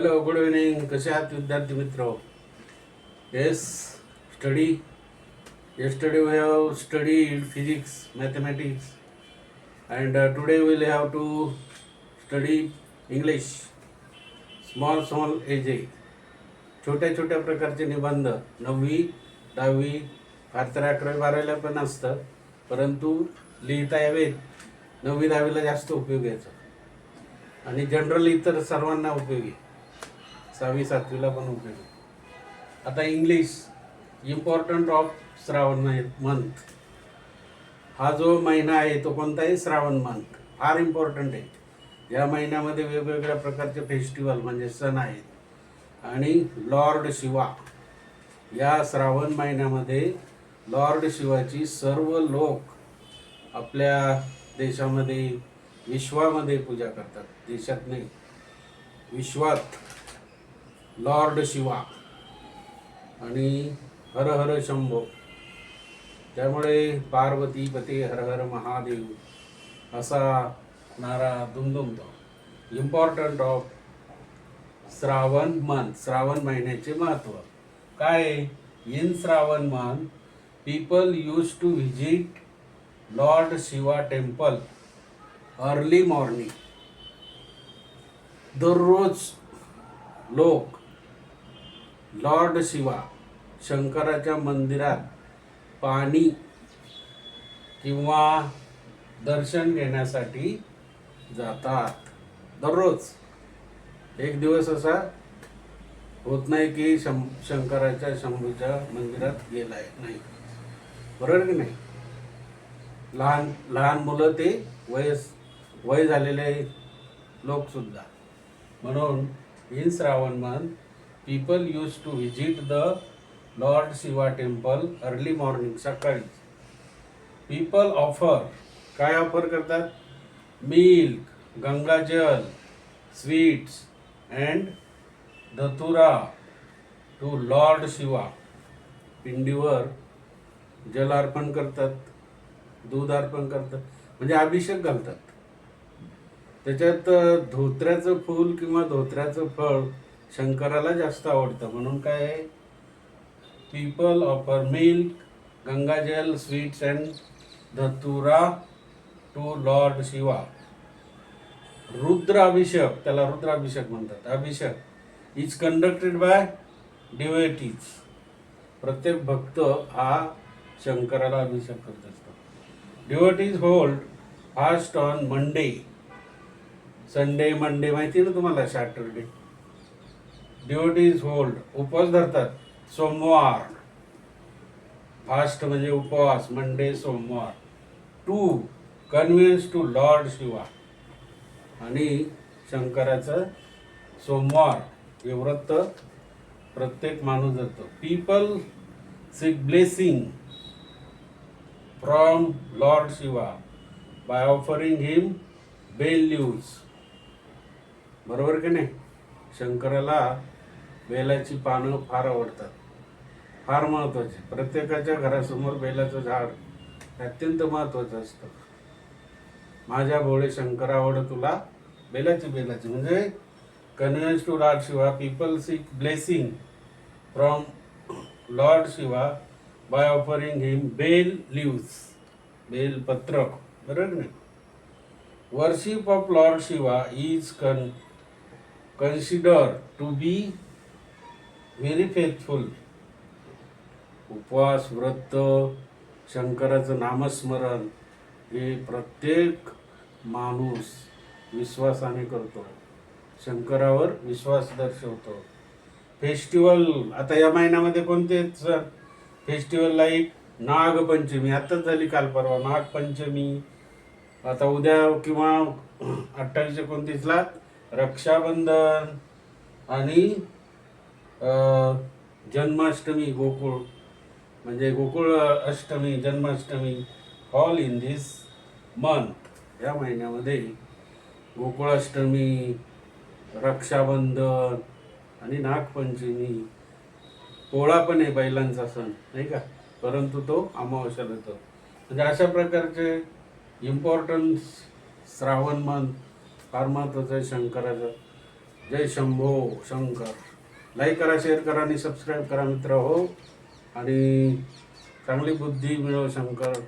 Hello, good evening. कसे आहात विद्यार्थी मित्र? Yes, study. Yesterday we have studied physics, mathematics, and today we'll have to study English. Small AJ. छोट्या छोट्या प्रकारचे निबंध 9वी 10वी फार तर 11वी 12वीला पण असतं, परंतु लिहिता यावेत 9वी 10वीला जास्त उपयोग याचा आणि जनरल इतर सर्वांना उपयोगी 6वी 7वीला पण उपयोगी. आता English important of Shravan month. हा जो महिना आहे तो कोणता आहे? श्रावण मंथ. फार इम्पॉर्टंट आहे. या महिन्यामध्ये वेगवेगळ्या प्रकारचे फेस्टिवल म्हणजे सण आहेत आणि लॉर्ड शिवा या श्रावण महिन्यामध्ये लॉर्ड शिवाची सर्व लोक आपल्या देशामध्ये विश्वामध्ये पूजा करतात. देशात नाही, विश्वात लॉर्ड शिवा आणि हर हर शंभो. त्यामुळे पार्वती पते हर हर महादेव असा नारा दुमदुमतो. Important of Shravan month. Shravan महिन्याचे महत्त्व काय? In Shravan month people use to visit lord Shiva temple early morning. दररोज लोक लॉर्ड शिवा शंकराच्या मंदिरात पाणी किंवा दर्शन घेण्यासाठी जातात. दररोज. एक दिवस असा होत नाही की शंकराच्या शंभूच्या मंदिरात गेलाय नाही. बरोबर की नाही? लहान लहान मुलं ते वय झालेले लोकसुद्धा. म्हणून in Shravan month people use to visit the Lord Shiva temple early morning. सकाळी पीपल ऑफर काय ऑफर करतात? मिल्क, गंगाजल, sweets and dhatura to Lord Shiva. पिंडीवर जल अर्पण करतात, दूध अर्पण करतात, म्हणजे अभिषेक घालतात. त्याच्यात धोत्र्याचं फूल किंवा धोत्र्याचं फळ शंकराला जास्त आवडतं. म्हणून काय आहे? पीपल ऑफर मिल्क, गंगाजल, sweets and dhatura to Lord Shiva. Rudrabhishek, त्याला रुद्राभिषेक म्हणतात. Abhishek is conducted by devotees. प्रत्येक भक्त हा शंकराला अभिषेक करत असतो. Devotees hold fast on Monday. Sunday Monday माहिती ना तुम्हाला? सॅटरडे. डिव्होटीज होल्ड उपवास धरतात. सोमवार फास्ट म्हणजे उपवास. मंडे सोमवार. To convince to Lord Shiva. आणि शंकराचं सोमवार हे व्रत प्रत्येक माणूस धरतो. People seek blessing from Lord Shiva by offering him bel leaves. बरोबर की नाही? शंकराला बेलाची पानं फार आवडतात. फार महत्त्वाचे. प्रत्येकाच्या घरासमोर बेलाचं झाड अत्यंत महत्त्वाचं असतं. माझ्या भोळे शंकरावड तुला बेलाची म्हणजे convince to Lord Shiva. People seek blessing from Lord Shiva by offering him bel leaves. बेल पत्र. बरोबर नाही? Worship of Lord Shiva is consider to be very faithful. उपवास, व्रत, शंकराचं नामस्मरण हे प्रत्येक माणूस विश्वासाने करतो. शंकरावर विश्वास दर्शवतो. फेस्टिवल आता या महिन्यामध्ये कोणते सण? Festival like Nagpanchami. आत्ताच झाली, काल परवा नागपंचमी. आता उद्या किंवा 28-29ला रक्षाबंधन आणि जन्माष्टमी. गोकुळ म्हणजे Gokul Ashtami, Janmashtami. All in this month. या महिन्यामध्ये गोकुळाष्टमी, रक्षाबंधन आणि नागपंचमी. पोळा पण आहे बैलांचा सण, नाही का? परंतु तो अमावस्याला येतो. म्हणजे अशा प्रकारचे इम्पॉर्टन्स श्रावण मंथ फार महत्त्वाचं आहे शंकराचं. जय शंभो शंकर. लाईक करा, शेअर करा आणि सबस्क्राईब करा मित्र हो. आणि चांगली बुद्धी मिळव शंकर.